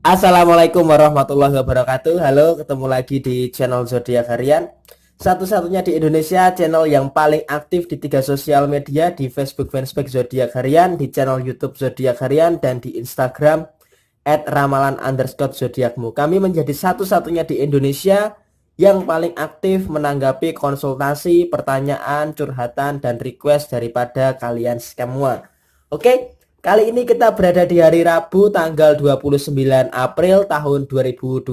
Assalamualaikum warahmatullahi wabarakatuh. Halo, ketemu lagi di channel Zodiak Harian. Satu-satunya di Indonesia channel yang paling aktif di 3 sosial media, di Facebook fanspage Zodiak Harian, di channel YouTube Zodiak Harian, dan di Instagram @ramalan_zodiakmu. Kami menjadi satu-satunya di Indonesia yang paling aktif menanggapi konsultasi, pertanyaan, curhatan, dan request daripada kalian semua. Oke. Kali ini kita berada di hari Rabu tanggal 29 April tahun 2020.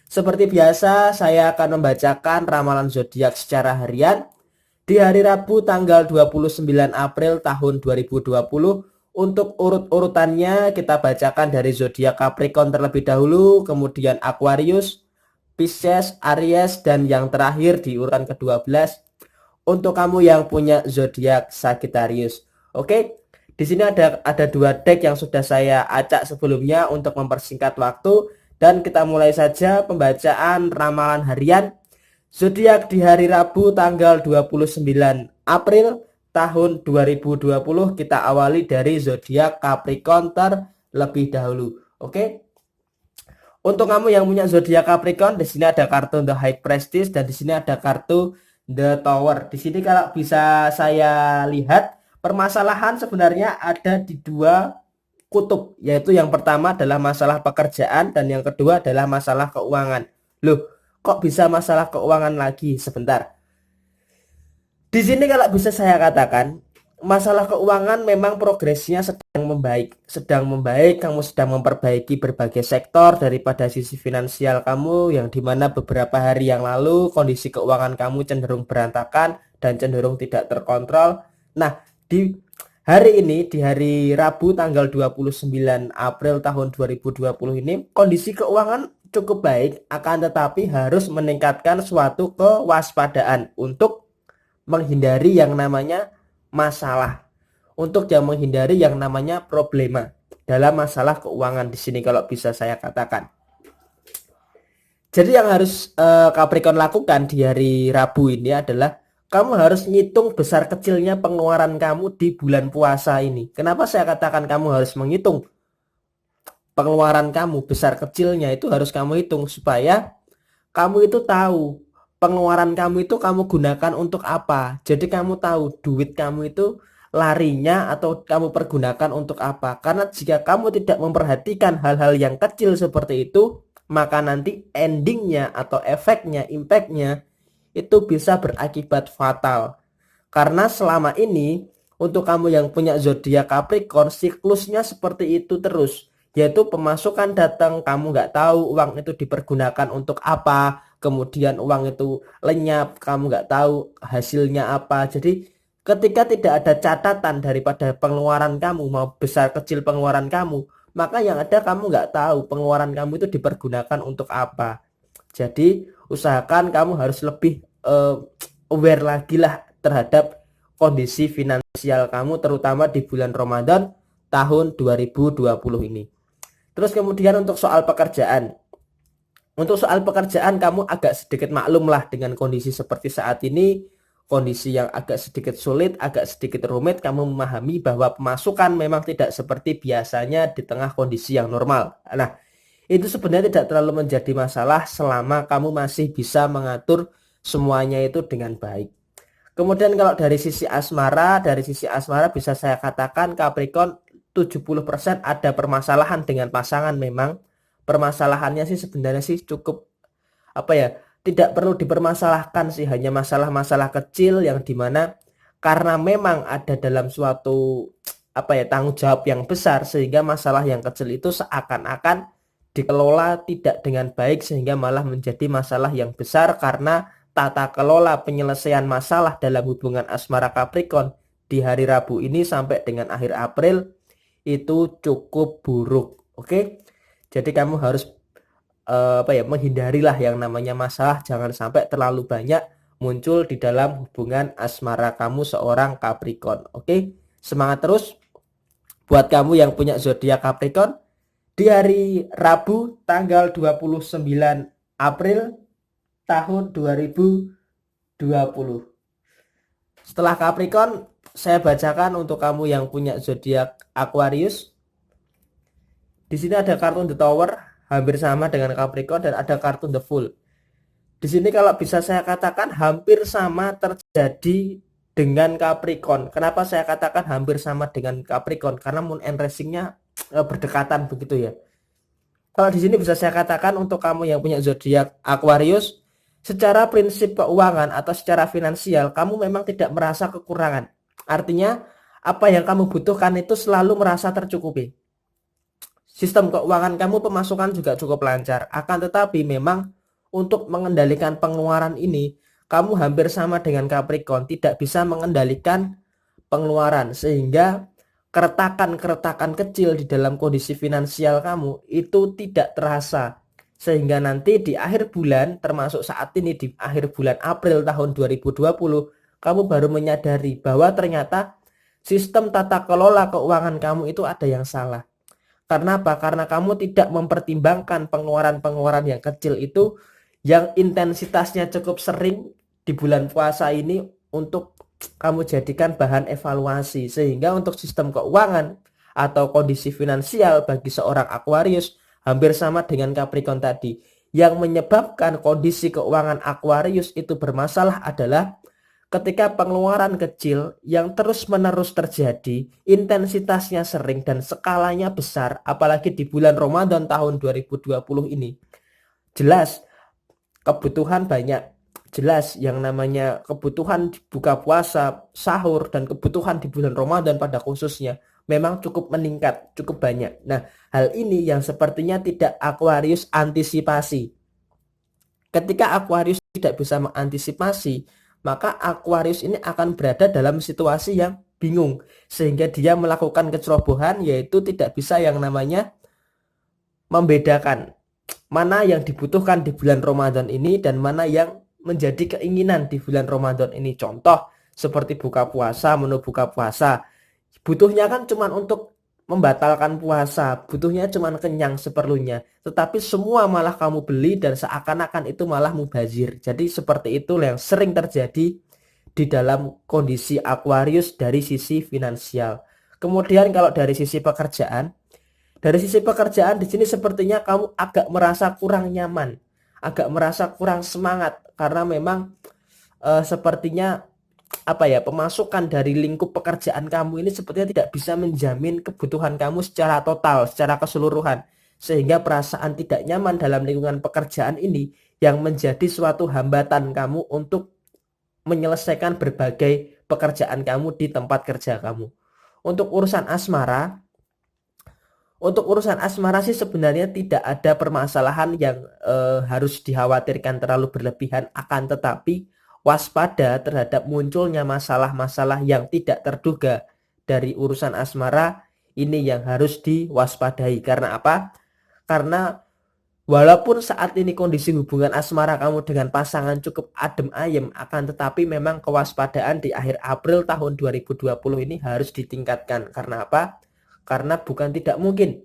Seperti biasa, saya akan membacakan ramalan zodiak secara harian di hari Rabu tanggal 29 April tahun 2020. Untuk urut-urutannya kita bacakan dari zodiak Capricorn terlebih dahulu, kemudian Aquarius, Pisces, Aries, dan yang terakhir di urutan ke-12 untuk kamu yang punya zodiak Sagittarius. Oke. Di sini ada dua deck yang sudah saya acak sebelumnya untuk mempersingkat waktu, dan kita mulai saja pembacaan ramalan harian zodiak di hari Rabu tanggal 29 April tahun 2020. Kita awali dari zodiak Capricorn terlebih dahulu. Oke. Untuk kamu yang punya zodiak Capricorn, di sini ada kartu The High Priestess dan di sini ada kartu The Tower. Di sini kalau bisa saya lihat, permasalahan sebenarnya ada di dua kutub, yaitu yang pertama adalah masalah pekerjaan dan yang kedua adalah masalah keuangan. Loh, kok bisa masalah keuangan lagi? Sebentar. Di sini kalau bisa saya katakan, masalah keuangan memang progresnya sedang membaik, kamu sedang memperbaiki berbagai sektor daripada sisi finansial kamu, yang dimana beberapa hari yang lalu kondisi keuangan kamu cenderung berantakan dan cenderung tidak terkontrol. Nah, di hari ini, di hari Rabu tanggal 29 April tahun 2020 ini, kondisi keuangan cukup baik, akan tetapi harus meningkatkan suatu kewaspadaan untuk menghindari yang namanya masalah, untuk yang menghindari yang namanya problema dalam masalah keuangan di sini kalau bisa saya katakan. Jadi yang harus Capricorn lakukan di hari Rabu ini adalah kamu harus ngitung besar kecilnya pengeluaran kamu di bulan puasa ini. Kenapa saya katakan kamu harus menghitung pengeluaran kamu besar kecilnya, itu harus kamu hitung supaya kamu itu tahu pengeluaran kamu itu kamu gunakan untuk apa. Jadi kamu tahu duit kamu itu larinya atau kamu pergunakan untuk apa. Karena jika kamu tidak memperhatikan hal-hal yang kecil seperti itu, maka nanti endingnya atau efeknya, impactnya itu bisa berakibat fatal. Karena selama ini untuk kamu yang punya zodiak Capricorn, siklusnya seperti itu terus, yaitu pemasukan datang, kamu nggak tahu uang itu dipergunakan untuk apa, kemudian uang itu lenyap, kamu nggak tahu hasilnya apa. Jadi ketika tidak ada catatan daripada pengeluaran kamu, mau besar kecil pengeluaran kamu, maka yang ada kamu nggak tahu pengeluaran kamu itu dipergunakan untuk apa. Jadi usahakan kamu harus lebih aware lagi lah terhadap kondisi finansial kamu, terutama di bulan Ramadan tahun 2020 ini. Terus kemudian untuk soal pekerjaan. Untuk soal pekerjaan kamu agak sedikit maklum lah dengan kondisi seperti saat ini, kondisi yang agak sedikit sulit, agak sedikit rumit. Kamu memahami bahwa pemasukan memang tidak seperti biasanya di tengah kondisi yang normal. Nah, itu sebenarnya tidak terlalu menjadi masalah selama kamu masih bisa mengatur semuanya itu dengan baik. Kemudian kalau dari sisi asmara bisa saya katakan Capricorn 70% ada permasalahan dengan pasangan memang. Permasalahannya sih sebenarnya sih cukup apa ya, tidak perlu dipermasalahkan sih, hanya masalah-masalah kecil yang dimana karena memang ada dalam suatu apa ya, tanggung jawab yang besar, sehingga masalah yang kecil itu seakan-akan dikelola tidak dengan baik sehingga malah menjadi masalah yang besar, karena tata kelola penyelesaian masalah dalam hubungan asmara Capricorn di hari Rabu ini sampai dengan akhir April itu cukup buruk. Oke. Jadi kamu harus apa ya, menghindarilah yang namanya masalah, jangan sampai terlalu banyak muncul di dalam hubungan asmara kamu seorang Capricorn. Oke. Semangat terus buat kamu yang punya zodiak Capricorn di hari Rabu tanggal 29 April tahun 2020. Setelah Capricorn, saya bacakan untuk kamu yang punya zodiak Aquarius. Di sini ada kartu The Tower, hampir sama dengan Capricorn, dan ada kartu The Fool. Di sini kalau bisa saya katakan hampir sama terjadi dengan Capricorn. Kenapa saya katakan hampir sama dengan Capricorn? Karena Moon and Rising-nya berdekatan begitu ya. Kalau di sini bisa saya katakan untuk kamu yang punya zodiak Aquarius, secara prinsip keuangan atau secara finansial kamu memang tidak merasa kekurangan. Artinya apa yang kamu butuhkan itu selalu merasa tercukupi. Sistem keuangan kamu, pemasukan juga cukup lancar. Akan tetapi memang untuk mengendalikan pengeluaran ini kamu hampir sama dengan Capricorn, tidak bisa mengendalikan pengeluaran, sehingga keretakan-keretakan kecil di dalam kondisi finansial kamu itu tidak terasa, sehingga nanti di akhir bulan, termasuk saat ini di akhir bulan April tahun 2020, kamu baru menyadari bahwa ternyata sistem tata kelola keuangan kamu itu ada yang salah. Karena apa? Karena kamu tidak mempertimbangkan pengeluaran-pengeluaran yang kecil itu yang intensitasnya cukup sering di bulan puasa ini untuk kamu jadikan bahan evaluasi, sehingga untuk sistem keuangan atau kondisi finansial bagi seorang Aquarius hampir sama dengan Capricorn tadi. Yang menyebabkan kondisi keuangan Aquarius itu bermasalah adalah ketika pengeluaran kecil yang terus-menerus terjadi, intensitasnya sering dan skalanya besar, apalagi di bulan Ramadan tahun 2020 ini. Jelas kebutuhan banyak, jelas yang namanya kebutuhan buka puasa, sahur, dan kebutuhan di bulan Ramadan pada khususnya memang cukup meningkat, cukup banyak. Nah, hal ini yang sepertinya tidak Aquarius antisipasi. Ketika Aquarius tidak bisa mengantisipasi, maka Aquarius ini akan berada dalam situasi yang bingung, sehingga dia melakukan kecerobohan, yaitu tidak bisa yang namanya membedakan mana yang dibutuhkan di bulan Ramadan ini dan mana yang menjadi keinginan di bulan Ramadan ini. Contoh seperti buka puasa, menu buka puasa, butuhnya kan cuma untuk membatalkan puasa, butuhnya cuma kenyang seperlunya, tetapi semua malah kamu beli dan seakan-akan itu malah mubazir. Jadi seperti itu yang sering terjadi di dalam kondisi Aquarius dari sisi finansial. Kemudian kalau dari sisi pekerjaan, di sini sepertinya kamu agak merasa kurang nyaman, agak merasa kurang semangat, karena memang sepertinya apa ya, pemasukan dari lingkup pekerjaan kamu ini sepertinya tidak bisa menjamin kebutuhan kamu secara total, secara keseluruhan, sehingga perasaan tidak nyaman dalam lingkungan pekerjaan ini yang menjadi suatu hambatan kamu untuk menyelesaikan berbagai pekerjaan kamu di tempat kerja kamu. Untuk urusan asmara, sih sebenarnya tidak ada permasalahan yang harus dikhawatirkan terlalu berlebihan, akan tetapi waspada terhadap munculnya masalah-masalah yang tidak terduga dari urusan asmara ini yang harus diwaspadai. Karena apa? Karena walaupun saat ini kondisi hubungan asmara kamu dengan pasangan cukup adem ayem, akan tetapi memang kewaspadaan di akhir April tahun 2020 ini harus ditingkatkan. Karena apa? Karena bukan tidak mungkin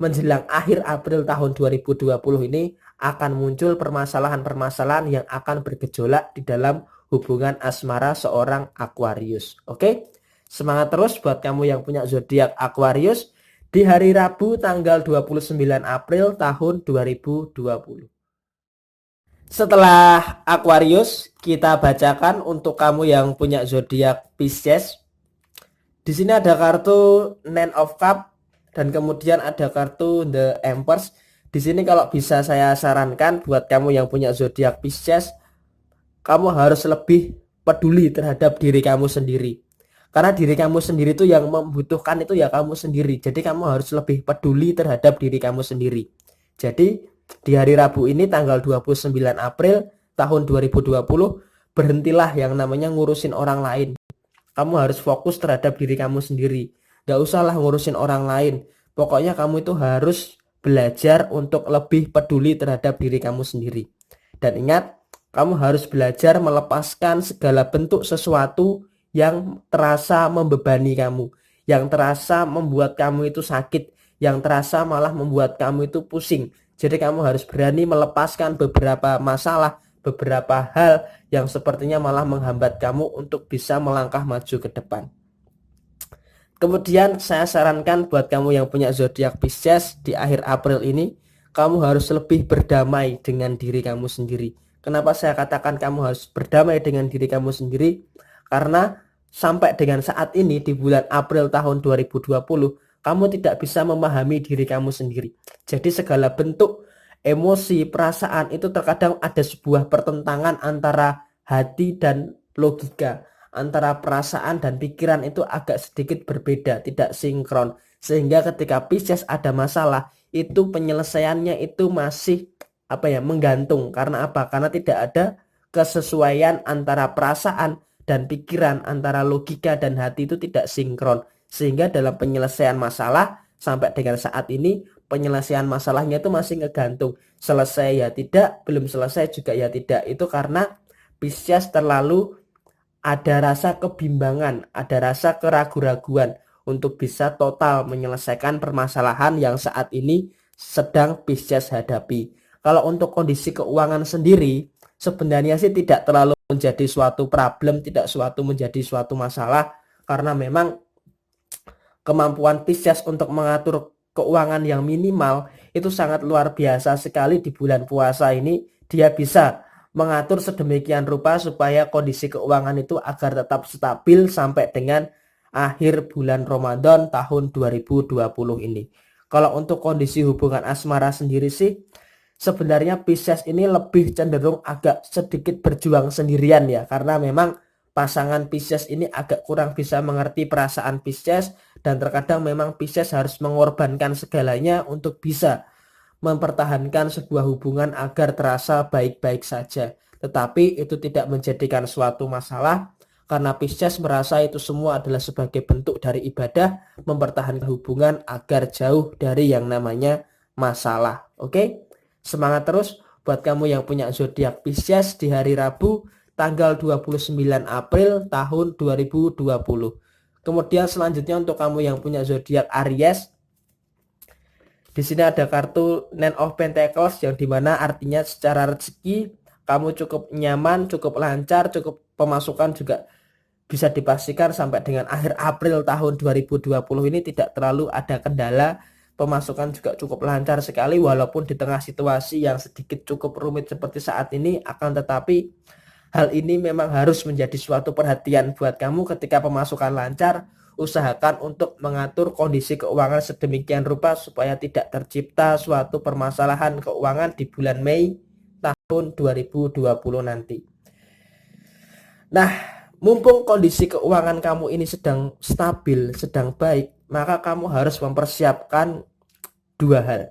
menjelang akhir April tahun 2020 ini akan muncul permasalahan-permasalahan yang akan bergejolak di dalam hubungan asmara seorang Aquarius. Oke? Semangat terus buat kamu yang punya zodiak Aquarius di hari Rabu tanggal 29 April tahun 2020. Setelah Aquarius, kita bacakan untuk kamu yang punya zodiak Pisces. Di sini ada kartu Nine of Cups dan kemudian ada kartu The Empress. Di sini kalau bisa saya sarankan buat kamu yang punya zodiak Pisces, kamu harus lebih peduli terhadap diri kamu sendiri. Karena diri kamu sendiri itu yang membutuhkan itu ya kamu sendiri. Jadi kamu harus lebih peduli terhadap diri kamu sendiri. Jadi di hari Rabu ini tanggal 29 April tahun 2020, berhentilah yang namanya ngurusin orang lain. Kamu harus fokus terhadap diri kamu sendiri. Gak usahlah ngurusin orang lain. Pokoknya kamu itu harus belajar untuk lebih peduli terhadap diri kamu sendiri. Dan ingat, kamu harus belajar melepaskan segala bentuk sesuatu yang terasa membebani kamu, yang terasa membuat kamu itu sakit, yang terasa malah membuat kamu itu pusing. Jadi kamu harus berani melepaskan beberapa masalah, beberapa hal yang sepertinya malah menghambat kamu untuk bisa melangkah maju ke depan. Kemudian saya sarankan buat kamu yang punya zodiak Pisces di akhir April ini, kamu harus lebih berdamai dengan diri kamu sendiri. Kenapa saya katakan kamu harus berdamai dengan diri kamu sendiri? Karena sampai dengan saat ini di bulan April tahun 2020, kamu tidak bisa memahami diri kamu sendiri. Jadi segala bentuk emosi, perasaan itu terkadang ada sebuah pertentangan antara hati dan logika, antara perasaan dan pikiran itu agak sedikit berbeda, tidak sinkron. Sehingga ketika Pisces ada masalah, itu penyelesaiannya itu masih menggantung. Karena apa? Karena tidak ada kesesuaian antara perasaan dan pikiran, antara logika dan hati itu tidak sinkron. Sehingga dalam penyelesaian masalah sampai dengan saat ini, penyelesaian masalahnya itu masih ngegantung. Selesai ya tidak, belum selesai juga ya tidak. Itu karena Pisces terlalu ada rasa kebimbangan, ada rasa keraguan-raguan untuk bisa total menyelesaikan permasalahan yang saat ini sedang Pisces hadapi. Kalau untuk kondisi keuangan sendiri, sebenarnya sih tidak terlalu menjadi suatu problem, tidak menjadi suatu masalah, karena memang kemampuan Pisces untuk mengatur keuangan yang minimal itu sangat luar biasa sekali di bulan puasa ini. Dia bisa mengatur sedemikian rupa supaya kondisi keuangan itu agar tetap stabil sampai dengan akhir bulan Ramadan tahun 2020 ini. Kalau untuk kondisi hubungan asmara sendiri sih, sebenarnya Pisces ini lebih cenderung agak sedikit berjuang sendirian ya, karena memang pasangan Pisces ini agak kurang bisa mengerti perasaan Pisces, dan terkadang memang Pisces harus mengorbankan segalanya untuk bisa mempertahankan sebuah hubungan agar terasa baik-baik saja. Tetapi itu tidak menjadikan suatu masalah, karena Pisces merasa itu semua adalah sebagai bentuk dari ibadah, mempertahankan hubungan agar jauh dari yang namanya masalah. Oke? Semangat terus buat kamu yang punya zodiak Pisces di hari Rabu tanggal 29 April tahun 2020. Kemudian selanjutnya untuk kamu yang punya zodiak Aries, di sini ada kartu Nine of Pentacles yang dimana artinya secara rezeki kamu cukup nyaman, cukup lancar, cukup pemasukan juga bisa dipastikan sampai dengan akhir April tahun 2020 ini tidak terlalu ada kendala. Pemasukan juga cukup lancar sekali walaupun di tengah situasi yang sedikit cukup rumit seperti saat ini. Akan tetapi hal ini memang harus menjadi suatu perhatian buat kamu. Ketika pemasukan lancar, usahakan untuk mengatur kondisi keuangan sedemikian rupa supaya tidak tercipta suatu permasalahan keuangan di bulan Mei tahun 2020 nanti. Nah, mumpung kondisi keuangan kamu ini sedang stabil, sedang baik, maka kamu harus mempersiapkan dua hal.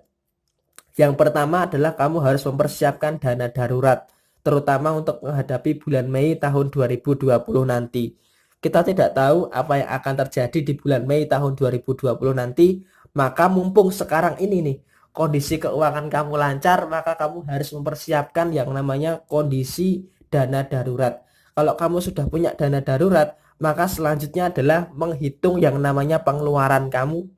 Yang pertama adalah kamu harus mempersiapkan dana darurat, terutama untuk menghadapi bulan Mei tahun 2020 nanti. Kita tidak tahu apa yang akan terjadi di bulan Mei tahun 2020 nanti, maka mumpung sekarang ini nih kondisi keuangan kamu lancar, maka kamu harus mempersiapkan yang namanya kondisi dana darurat. Kalau kamu sudah punya dana darurat, maka selanjutnya adalah menghitung yang namanya pengeluaran kamu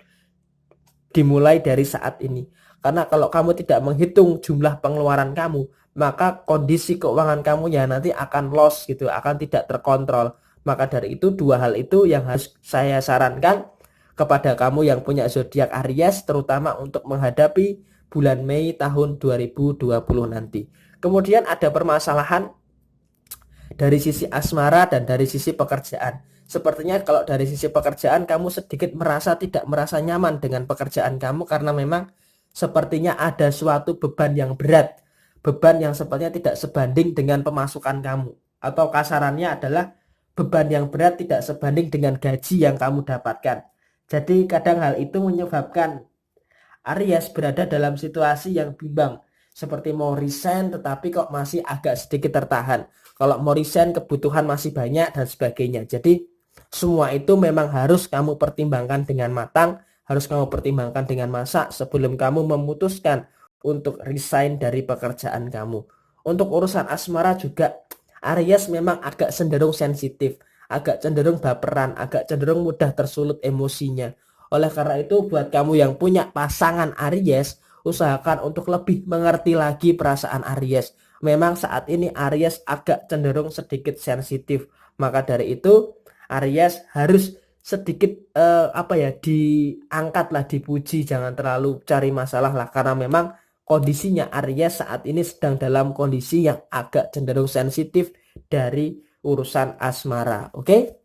dimulai dari saat ini. Karena kalau kamu tidak menghitung jumlah pengeluaran kamu, maka kondisi keuangan kamu ya nanti akan loss gitu, akan tidak terkontrol. Maka dari itu dua hal itu yang harus saya sarankan kepada kamu yang punya zodiak Aries, terutama untuk menghadapi bulan Mei tahun 2020 nanti. Kemudian ada permasalahan dari sisi asmara dan dari sisi pekerjaan. Sepertinya kalau dari sisi pekerjaan kamu sedikit tidak merasa nyaman dengan pekerjaan kamu, karena memang sepertinya ada suatu beban yang berat, beban yang sepertinya tidak sebanding dengan pemasukan kamu, atau kasarannya adalah beban yang berat tidak sebanding dengan gaji yang kamu dapatkan. Jadi kadang hal itu menyebabkan Aries berada dalam situasi yang bimbang, seperti mau resign tetapi kok masih agak sedikit tertahan. Kalau mau resign kebutuhan masih banyak dan sebagainya. Jadi semua itu memang harus kamu pertimbangkan dengan matang, harus kamu pertimbangkan dengan masak sebelum kamu memutuskan untuk resign dari pekerjaan kamu. Untuk urusan asmara juga Aries memang agak cenderung sensitif, agak cenderung baperan, agak cenderung mudah tersulut emosinya. Oleh karena itu buat kamu yang punya pasangan Aries, usahakan untuk lebih mengerti lagi perasaan Aries. Memang saat ini Aries agak cenderung sedikit sensitif. Maka dari itu Aries harus sedikit diangkatlah, dipuji, jangan terlalu cari masalah lah, karena memang kondisinya Aries saat ini sedang dalam kondisi yang agak cenderung sensitif dari urusan asmara. Oke?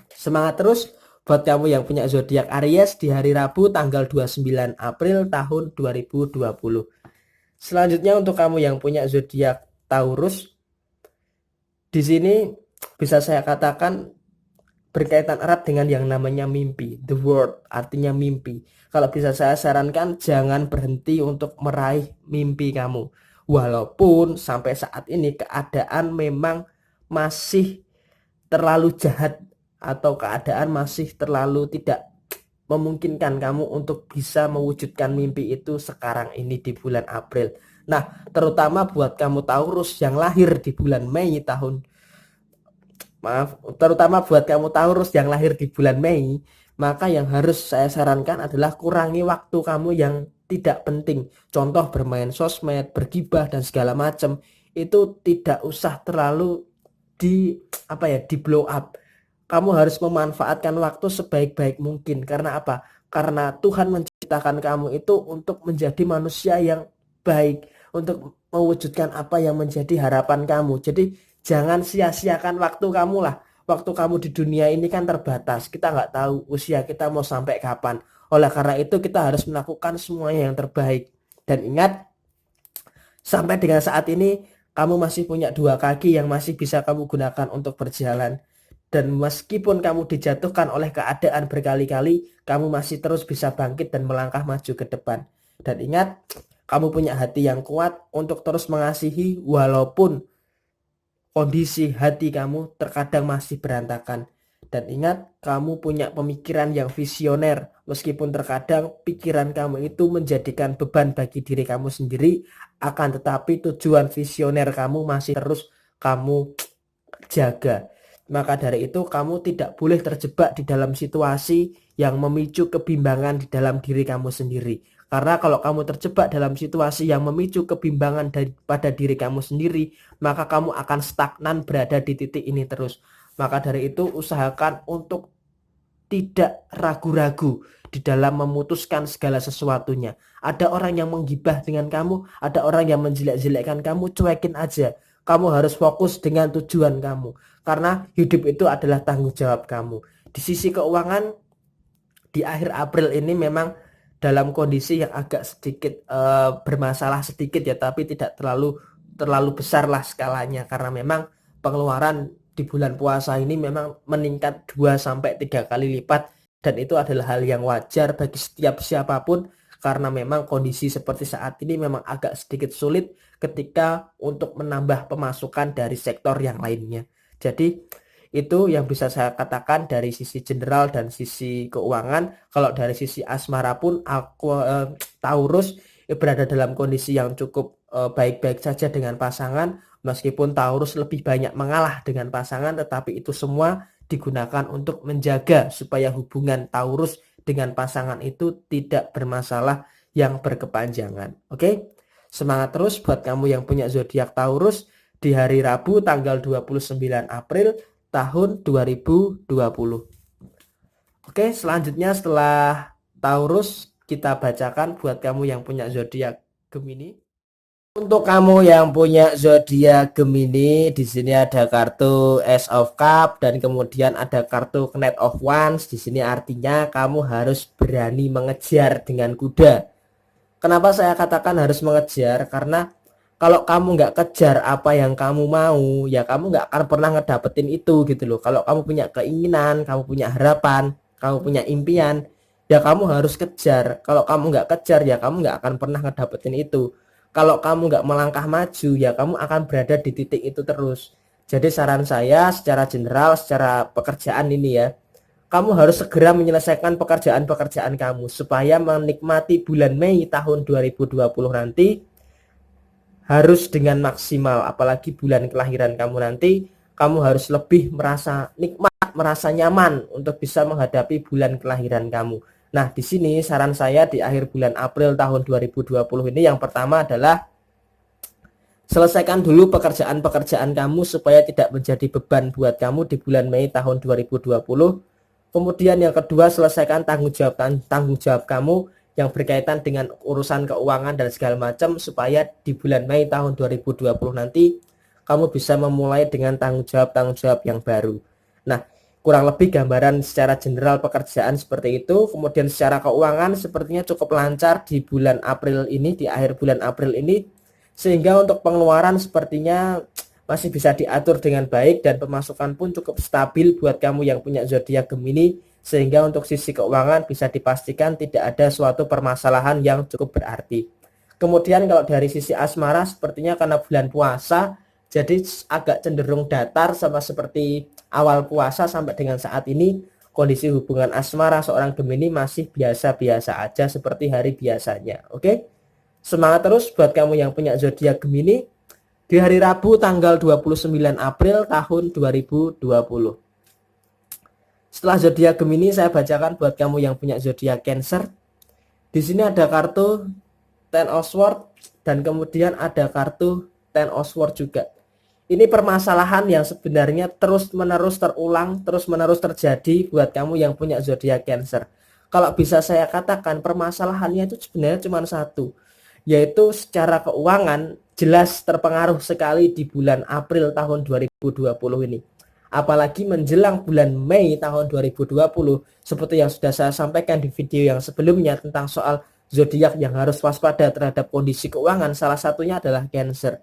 Semangat terus buat kamu yang punya zodiak Aries di hari Rabu tanggal 29 April tahun 2020. Selanjutnya untuk kamu yang punya zodiak Taurus, di sini bisa saya katakan berkaitan erat dengan yang namanya mimpi. The word artinya mimpi. Kalau bisa saya sarankan, jangan berhenti untuk meraih mimpi kamu. Walaupun sampai saat ini keadaan memang masih terlalu jahat, atau keadaan masih terlalu tidak memungkinkan kamu untuk bisa mewujudkan mimpi itu sekarang ini di bulan April. Nah, terutama buat kamu Taurus yang lahir di bulan Mei tahun terutama buat kamu Taurus yang lahir di bulan Mei, maka yang harus saya sarankan adalah kurangi waktu kamu yang tidak penting. Contoh bermain sosmed, bergibah dan segala macam, itu tidak usah terlalu di blow up. Kamu harus memanfaatkan waktu sebaik-baik mungkin. Karena apa? Karena Tuhan menciptakan kamu itu untuk menjadi manusia yang baik, untuk mewujudkan apa yang menjadi harapan kamu. Jadi jangan sia-siakan waktu kamu lah. Waktu kamu di dunia ini kan terbatas. Kita nggak tahu usia kita mau sampai kapan. Oleh karena itu kita harus melakukan semuanya yang terbaik. Dan ingat, sampai dengan saat ini kamu masih punya dua kaki yang masih bisa kamu gunakan untuk berjalan. Dan meskipun kamu dijatuhkan oleh keadaan berkali-kali, kamu masih terus bisa bangkit dan melangkah maju ke depan. Dan ingat, kamu punya hati yang kuat untuk terus mengasihi walaupun kondisi hati kamu terkadang masih berantakan. Dan ingat, kamu punya pemikiran yang visioner. Meskipun terkadang pikiran kamu itu menjadikan beban bagi diri kamu sendiri, akan tetapi tujuan visioner kamu masih terus kamu jaga. Maka dari itu kamu tidak boleh terjebak di dalam situasi yang memicu kebimbangan di dalam diri kamu sendiri. Karena kalau kamu terjebak dalam situasi yang memicu kebimbangan pada diri kamu sendiri, maka kamu akan stagnan berada di titik ini terus. Maka dari itu usahakan untuk tidak ragu-ragu di dalam memutuskan segala sesuatunya. Ada orang yang menggibah dengan kamu, ada orang yang menjelek-jelekkan kamu, cuekin aja. Kamu harus fokus dengan tujuan kamu. Karena hidup itu adalah tanggung jawab kamu. Di sisi keuangan, di akhir April ini memang dalam kondisi yang agak sedikit bermasalah sedikit ya, tapi tidak terlalu besar lah skalanya. Karena memang pengeluaran di bulan puasa ini memang meningkat 2-3 kali lipat. Dan itu adalah hal yang wajar bagi setiap siapapun, karena memang kondisi seperti saat ini memang agak sedikit sulit ketika untuk menambah pemasukan dari sektor yang lainnya. Jadi itu yang bisa saya katakan dari sisi general dan sisi keuangan. Kalau dari sisi asmara pun Taurus berada dalam kondisi yang cukup baik-baik saja dengan pasangan. Meskipun Taurus lebih banyak mengalah dengan pasangan, tetapi itu semua digunakan untuk menjaga supaya hubungan Taurus dengan pasangan itu tidak bermasalah yang berkepanjangan. Oke? Semangat terus buat kamu yang punya zodiak Taurus di hari Rabu tanggal 29 April tahun 2020. Oke, selanjutnya setelah Taurus kita bacakan buat kamu yang punya zodiak Gemini. Untuk kamu yang punya zodiak Gemini, di sini ada kartu Ace of Cup dan kemudian ada kartu Knight of Wands. Di sini artinya kamu harus berani mengejar dengan kuda. Kenapa saya katakan harus mengejar? Karena kalau kamu nggak kejar apa yang kamu mau, ya kamu nggak akan pernah ngedapetin itu gitu loh. Kalau kamu punya keinginan, kamu punya harapan, kamu punya impian, ya kamu harus kejar. Kalau kamu nggak kejar, ya kamu nggak akan pernah ngedapetin itu. Kalau kamu nggak melangkah maju, ya kamu akan berada di titik itu terus. Jadi saran saya secara general, secara pekerjaan ini ya, kamu harus segera menyelesaikan pekerjaan-pekerjaan kamu supaya menikmati bulan Mei tahun 2020 nanti harus dengan maksimal. Apalagi bulan kelahiran kamu nanti, kamu harus lebih merasa nikmat, merasa nyaman untuk bisa menghadapi bulan kelahiran kamu. Nah, di sini saran saya di akhir bulan April tahun 2020 ini, yang pertama adalah selesaikan dulu pekerjaan-pekerjaan kamu supaya tidak menjadi beban buat kamu di bulan Mei tahun 2020. Kemudian yang kedua, selesaikan tanggung jawab kamu yang berkaitan dengan urusan keuangan dan segala macam, supaya di bulan Mei tahun 2020 nanti kamu bisa memulai dengan tanggung jawab yang baru. Nah, kurang lebih gambaran secara general pekerjaan seperti itu. Kemudian secara keuangan sepertinya cukup lancar di bulan April ini, di akhir bulan April ini, sehingga untuk pengeluaran sepertinya masih bisa diatur dengan baik, dan pemasukan pun cukup stabil buat kamu yang punya zodiak Gemini, sehingga untuk sisi keuangan bisa dipastikan tidak ada suatu permasalahan yang cukup berarti. Kemudian kalau dari sisi asmara sepertinya karena bulan puasa, jadi agak cenderung datar, sama seperti awal puasa sampai dengan saat ini. Kondisi hubungan asmara seorang Gemini masih biasa-biasa aja seperti hari biasanya. Oke? Semangat terus buat kamu yang punya zodiak Gemini di hari Rabu tanggal 29 April tahun 2020. Setelah zodiak Gemini, saya bacakan buat kamu yang punya zodiak Cancer. Di sini ada kartu Ten of Swords dan kemudian ada kartu Ten of Swords juga. Ini permasalahan yang sebenarnya terus-menerus terulang, terus-menerus terjadi buat kamu yang punya zodiak Cancer. Kalau bisa saya katakan, permasalahannya itu sebenarnya cuma satu, yaitu secara keuangan jelas terpengaruh sekali di bulan April tahun 2020 ini. Apalagi menjelang bulan Mei tahun 2020, seperti yang sudah saya sampaikan di video yang sebelumnya tentang soal zodiak yang harus waspada terhadap kondisi keuangan, salah satunya adalah Cancer.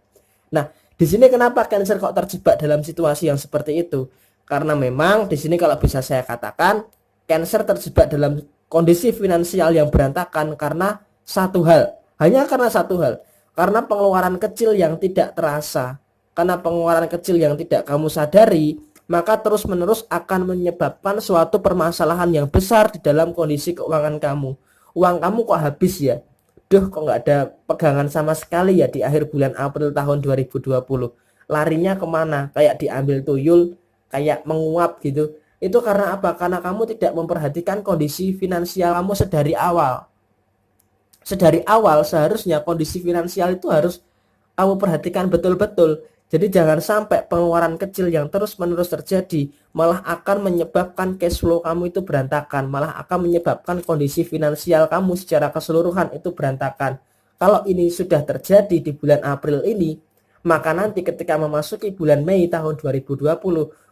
Nah, di sini kenapa Cancer kok terjebak dalam situasi yang seperti itu? Karena memang di sini kalau bisa saya katakan, Cancer terjebak dalam kondisi finansial yang berantakan karena satu hal, hanya karena satu hal, karena pengeluaran kecil yang tidak terasa, karena pengeluaran kecil yang tidak kamu sadari, maka terus-menerus akan menyebabkan suatu permasalahan yang besar di dalam kondisi keuangan kamu. Uang kamu kok habis ya? Duh, kok nggak ada pegangan sama sekali ya di akhir bulan April tahun 2020. Larinya kemana? Kayak diambil tuyul, kayak menguap gitu. Itu karena apa? Karena kamu tidak memperhatikan kondisi finansial kamu sedari awal. Sedari awal seharusnya kondisi finansial itu harus kamu perhatikan betul-betul. Jadi jangan sampai pengeluaran kecil yang terus-menerus terjadi malah akan menyebabkan cash flow kamu itu berantakan, malah akan menyebabkan kondisi finansial kamu secara keseluruhan itu berantakan. Kalau ini sudah terjadi di bulan April ini, maka nanti ketika memasuki bulan Mei tahun 2020,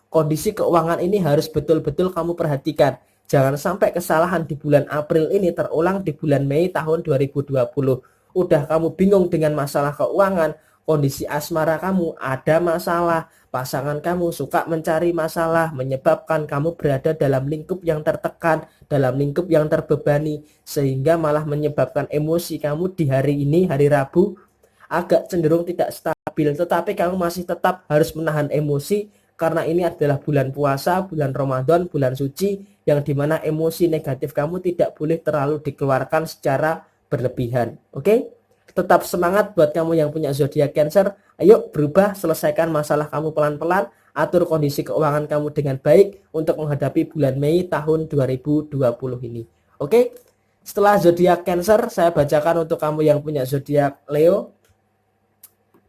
kondisi keuangan ini harus betul-betul kamu perhatikan. Jangan sampai kesalahan di bulan April ini terulang di bulan Mei tahun 2020. Udah kamu bingung dengan masalah keuangan, kondisi asmara kamu ada masalah, pasangan kamu suka mencari masalah, menyebabkan kamu berada dalam lingkup yang tertekan, dalam lingkup yang terbebani, sehingga malah menyebabkan emosi kamu di hari ini, hari Rabu, agak cenderung tidak stabil. Tetapi kamu masih tetap harus menahan emosi, karena ini adalah bulan puasa, bulan Ramadan, bulan suci, yang dimana emosi negatif kamu tidak boleh terlalu dikeluarkan secara berlebihan. Oke? Tetap semangat buat kamu yang punya zodiak Cancer. Ayo berubah, selesaikan masalah kamu pelan-pelan, atur kondisi keuangan kamu dengan baik untuk menghadapi bulan Mei tahun 2020 ini. Oke? Setelah zodiak Cancer, saya bacakan untuk kamu yang punya zodiak Leo.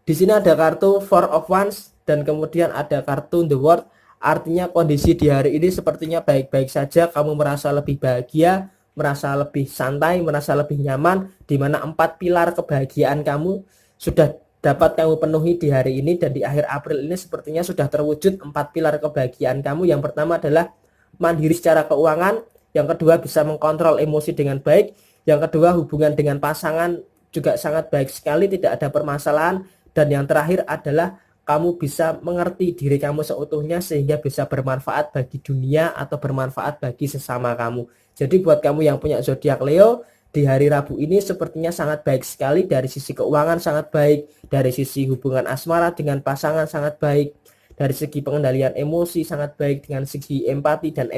Di sini ada kartu Four of Wands dan kemudian ada kartu The World. Artinya kondisi di hari ini sepertinya baik-baik saja, kamu merasa lebih bahagia, merasa lebih santai, merasa lebih nyaman, di mana 4 pilar kebahagiaan kamu sudah dapat kamu penuhi di hari ini, dan di akhir April ini sepertinya sudah terwujud 4 pilar kebahagiaan kamu. Yang pertama adalah mandiri secara keuangan, yang kedua bisa mengkontrol emosi dengan baik, yang kedua hubungan dengan pasangan juga sangat baik sekali, tidak ada permasalahan, dan yang terakhir adalah kamu bisa mengerti diri kamu seutuhnya sehingga bisa bermanfaat bagi dunia atau bermanfaat bagi sesama kamu. Jadi buat kamu yang punya zodiak Leo, di hari Rabu ini sepertinya sangat baik sekali. Dari sisi keuangan sangat baik, dari sisi hubungan asmara dengan pasangan sangat baik, dari segi pengendalian emosi sangat baik, dengan segi empati dan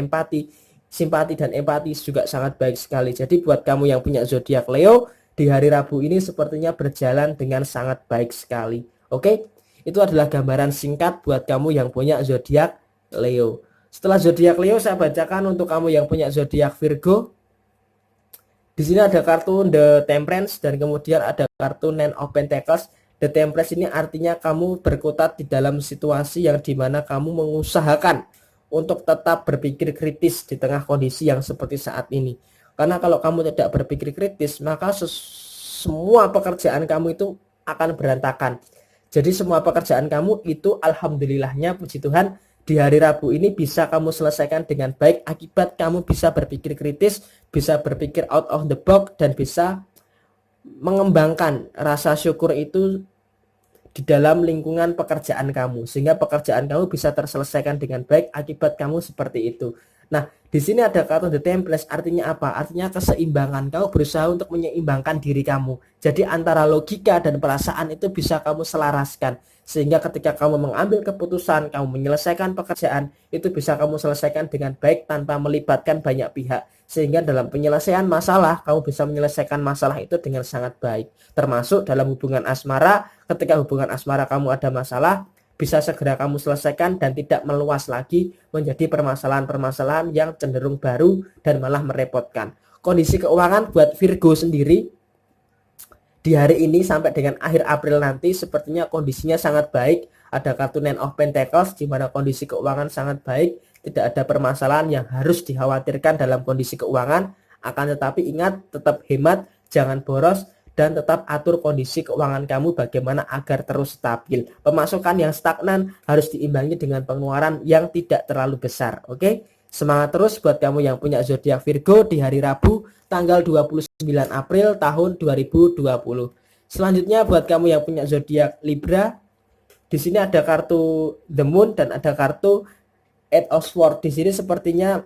simpati dan empati juga sangat baik sekali. Jadi buat kamu yang punya zodiak Leo, di hari Rabu ini sepertinya berjalan dengan sangat baik sekali. Oke? Itu adalah gambaran singkat buat kamu yang punya zodiak Leo. Setelah zodiak Leo, saya bacakan untuk kamu yang punya zodiak Virgo. Di sini ada kartu The Temperance dan kemudian ada kartu Nine of Pentacles. The Temperance ini artinya kamu berkutat di dalam situasi yang dimana kamu mengusahakan untuk tetap berpikir kritis di tengah kondisi yang seperti saat ini. Karena kalau kamu tidak berpikir kritis, maka semua pekerjaan kamu itu akan berantakan. Jadi semua pekerjaan kamu itu alhamdulillahnya puji Tuhan di hari Rabu ini bisa kamu selesaikan dengan baik akibat kamu bisa berpikir kritis, bisa berpikir out of the box, dan bisa mengembangkan rasa syukur itu di dalam lingkungan pekerjaan kamu, sehingga pekerjaan kamu bisa terselesaikan dengan baik akibat kamu seperti itu. Nah, di sini ada kata the template, artinya apa? Artinya keseimbangan. Kamu berusaha untuk menyeimbangkan diri kamu. Jadi antara logika dan perasaan itu bisa kamu selaraskan. Sehingga ketika kamu mengambil keputusan, kamu menyelesaikan pekerjaan, itu bisa kamu selesaikan dengan baik tanpa melibatkan banyak pihak. Sehingga dalam penyelesaian masalah, kamu bisa menyelesaikan masalah itu dengan sangat baik. Termasuk dalam hubungan asmara, ketika hubungan asmara kamu ada masalah, bisa segera kamu selesaikan dan tidak meluas lagi menjadi permasalahan-permasalahan yang cenderung baru dan malah merepotkan. Kondisi keuangan buat Virgo sendiri di hari ini sampai dengan akhir April nanti sepertinya kondisinya sangat baik. Ada kartu Nine of Pentacles di mana kondisi keuangan sangat baik, tidak ada permasalahan yang harus dikhawatirkan dalam kondisi keuangan. Akan tetapi ingat, tetap hemat, jangan boros, dan tetap atur kondisi keuangan kamu bagaimana agar terus stabil. Pemasukan yang stagnan harus diimbangi dengan pengeluaran yang tidak terlalu besar. Oke? Semangat terus buat kamu yang punya zodiak Virgo di hari Rabu tanggal 29 April tahun 2020. Selanjutnya buat kamu yang punya zodiak Libra, di sini ada kartu The Moon dan ada kartu Eight of Swords. Di sini sepertinya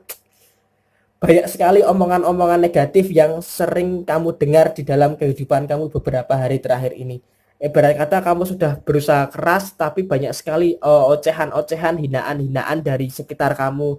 banyak sekali omongan-omongan negatif yang sering kamu dengar di dalam kehidupan kamu beberapa hari terakhir ini. Ibarat kata kamu sudah berusaha keras tapi banyak sekali ocehan-ocehan, hinaan-hinaan dari sekitar kamu,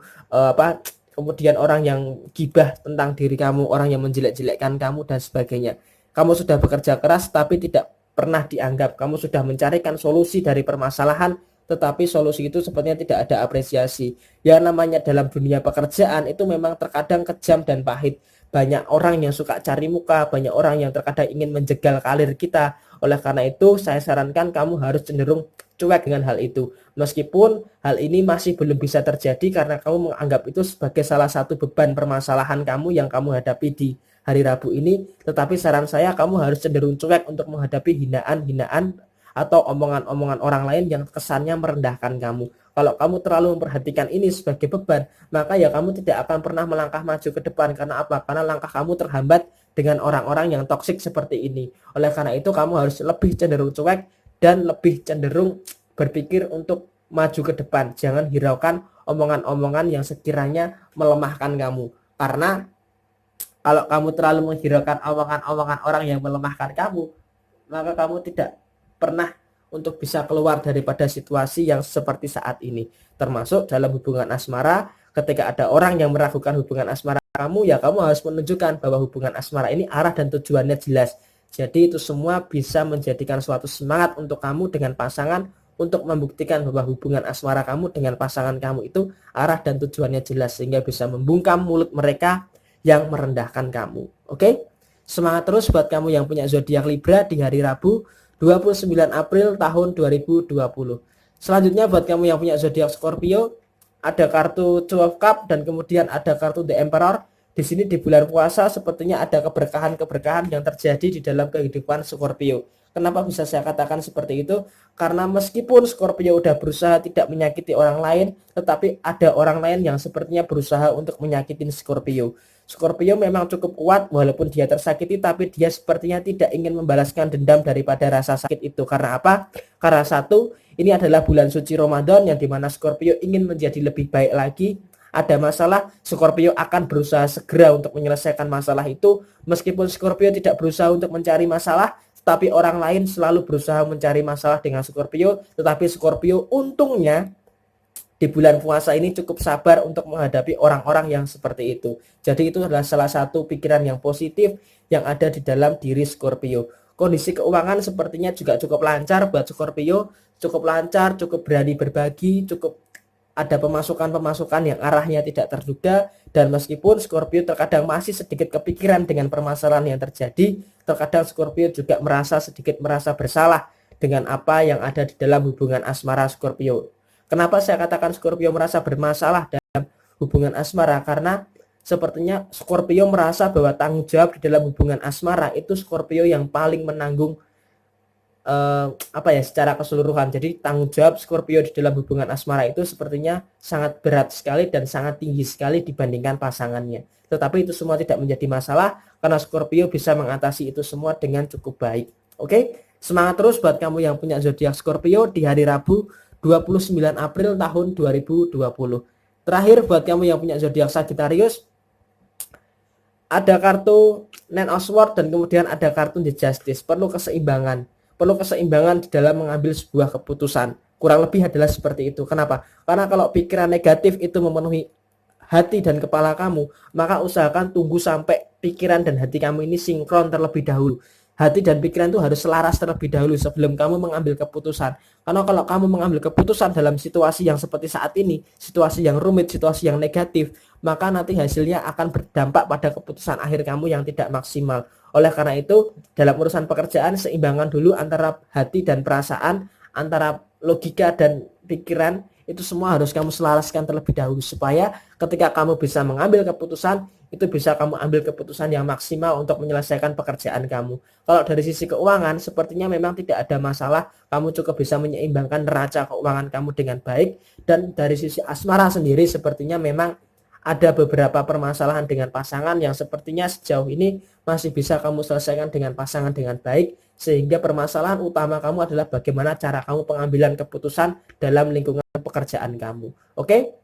kemudian orang yang gibah tentang diri kamu, orang yang menjelek-jelekkan kamu dan sebagainya. Kamu sudah bekerja keras tapi tidak pernah dianggap. Kamu sudah mencarikan solusi dari permasalahan, tetapi solusi itu sepertinya tidak ada apresiasi. Ya namanya dalam dunia pekerjaan itu memang terkadang kejam dan pahit. Banyak orang yang suka cari muka, banyak orang yang terkadang ingin menjegal karir kita. Oleh karena itu saya sarankan kamu harus cenderung cuek dengan hal itu. Meskipun hal ini masih belum bisa terjadi karena kamu menganggap itu sebagai salah satu beban permasalahan kamu yang kamu hadapi di hari Rabu ini, tetapi saran saya kamu harus cenderung cuek untuk menghadapi hinaan-hinaan atau omongan-omongan orang lain yang kesannya merendahkan kamu. Kalau kamu terlalu memperhatikan ini sebagai beban, maka ya kamu tidak akan pernah melangkah maju ke depan. Karena apa? Karena langkah kamu terhambat dengan orang-orang yang toksik seperti ini. Oleh karena itu kamu harus lebih cenderung cuek dan lebih cenderung berpikir untuk maju ke depan. Jangan hiraukan omongan-omongan yang sekiranya melemahkan kamu. Karena kalau kamu terlalu menghiraukan omongan-omongan orang yang melemahkan kamu, maka kamu tidak pernah untuk bisa keluar daripada situasi yang seperti saat ini. Termasuk dalam hubungan asmara, ketika ada orang yang meragukan hubungan asmara kamu, ya kamu harus menunjukkan bahwa hubungan asmara ini arah dan tujuannya jelas. Jadi itu semua bisa menjadikan suatu semangat untuk kamu dengan pasangan, untuk membuktikan bahwa hubungan asmara kamu dengan pasangan kamu itu arah dan tujuannya jelas, sehingga bisa membungkam mulut mereka yang merendahkan kamu. Oke? Semangat terus buat kamu yang punya zodiak Libra di hari Rabu 29 April tahun 2020. Selanjutnya buat kamu yang punya zodiak Scorpio, ada kartu Two of Cup dan kemudian ada kartu The Emperor. Di sini di bulan puasa sepertinya ada keberkahan-keberkahan yang terjadi di dalam kehidupan Scorpio. Kenapa bisa saya katakan seperti itu? Karena meskipun Scorpio udah berusaha tidak menyakiti orang lain, tetapi ada orang lain yang sepertinya berusaha untuk menyakitin Scorpio. Scorpio memang cukup kuat walaupun dia tersakiti, tapi dia sepertinya tidak ingin membalaskan dendam daripada rasa sakit itu. Karena apa? Karena satu, ini adalah bulan suci Ramadan yang dimana Scorpio ingin menjadi lebih baik lagi. Ada masalah, Scorpio akan berusaha segera untuk menyelesaikan masalah itu. Meskipun Scorpio tidak berusaha untuk mencari masalah, tapi orang lain selalu berusaha mencari masalah dengan Scorpio. Tetapi Scorpio untungnya di bulan puasa ini cukup sabar untuk menghadapi orang-orang yang seperti itu. Jadi itu adalah salah satu pikiran yang positif yang ada di dalam diri Scorpio. Kondisi keuangan sepertinya juga cukup lancar buat Scorpio. Cukup lancar, cukup berani berbagi, cukup ada pemasukan-pemasukan yang arahnya tidak terduga. Dan meskipun Scorpio terkadang masih sedikit kepikiran dengan permasalahan yang terjadi, terkadang Scorpio juga sedikit merasa bersalah dengan apa yang ada di dalam hubungan asmara Scorpio. Kenapa saya katakan Scorpio merasa bermasalah dalam hubungan asmara? Karena sepertinya Scorpio merasa bahwa tanggung jawab di dalam hubungan asmara itu Scorpio yang paling menanggung secara keseluruhan. Jadi tanggung jawab Scorpio di dalam hubungan asmara itu sepertinya sangat berat sekali dan sangat tinggi sekali dibandingkan pasangannya. Tetapi itu semua tidak menjadi masalah karena Scorpio bisa mengatasi itu semua dengan cukup baik. Oke, semangat terus buat kamu yang punya zodiak Scorpio di hari Rabu 29 April tahun 2020. Terakhir buat kamu yang punya zodiak Sagittarius, ada kartu Nine of Swords dan kemudian ada kartu The Justice. Perlu keseimbangan di dalam mengambil sebuah keputusan. Kurang lebih adalah seperti itu. Kenapa? Karena kalau pikiran negatif itu memenuhi hati dan kepala kamu, maka usahakan tunggu sampai pikiran dan hati kamu ini sinkron terlebih dahulu. Hati dan pikiran itu harus selaras terlebih dahulu sebelum kamu mengambil keputusan. Karena kalau kamu mengambil keputusan dalam situasi yang seperti saat ini, situasi yang rumit, situasi yang negatif, maka nanti hasilnya akan berdampak pada keputusan akhir kamu yang tidak maksimal. Oleh karena itu, dalam urusan pekerjaan, seimbangan dulu antara hati dan perasaan, antara logika dan pikiran, itu semua harus kamu selaraskan terlebih dahulu supaya ketika kamu bisa mengambil keputusan, itu bisa kamu ambil keputusan yang maksimal untuk menyelesaikan pekerjaan kamu. Kalau dari sisi keuangan, sepertinya memang tidak ada masalah, kamu cukup bisa menyeimbangkan neraca keuangan kamu dengan baik. Dan dari sisi asmara sendiri, sepertinya memang ada beberapa permasalahan dengan pasangan yang sepertinya sejauh ini masih bisa kamu selesaikan dengan pasangan dengan baik, sehingga permasalahan utama kamu adalah bagaimana cara kamu pengambilan keputusan dalam lingkungan pekerjaan kamu. Oke?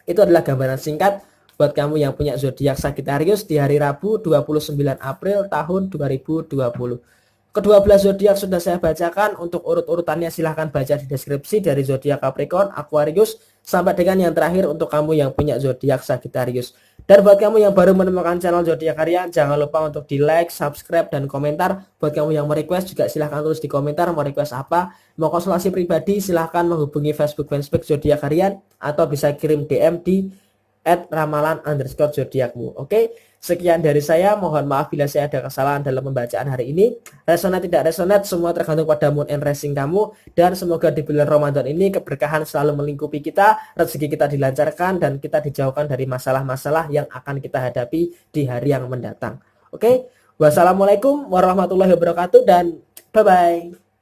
Itu adalah gambaran singkat buat kamu yang punya zodiak Sagittarius di hari Rabu 29 April tahun 2020. Kedua belas zodiak sudah saya bacakan. Untuk urut-urutannya silahkan baca di deskripsi dari zodiak Capricorn, Aquarius, sampai dengan yang terakhir untuk kamu yang punya zodiak Sagittarius. Dan buat kamu yang baru menemukan channel zodiak harian, jangan lupa untuk di like, subscribe, dan komentar. Buat kamu yang mau request juga silahkan tulis di komentar mau request apa. Mau konsultasi pribadi silahkan menghubungi Facebook fanspage zodiak harian atau bisa kirim DM di @ramalan_zodiakmu. Oke, sekian dari saya. Mohon maaf bila saya ada kesalahan dalam pembacaan hari ini. Resonate tidak resonate semua tergantung pada mood and racing kamu. Dan semoga di bulan Ramadan ini keberkahan selalu melingkupi kita, rezeki kita dilancarkan, dan kita dijauhkan dari masalah-masalah yang akan kita hadapi di hari yang mendatang. Oke, wassalamualaikum warahmatullahi wabarakatuh dan bye-bye.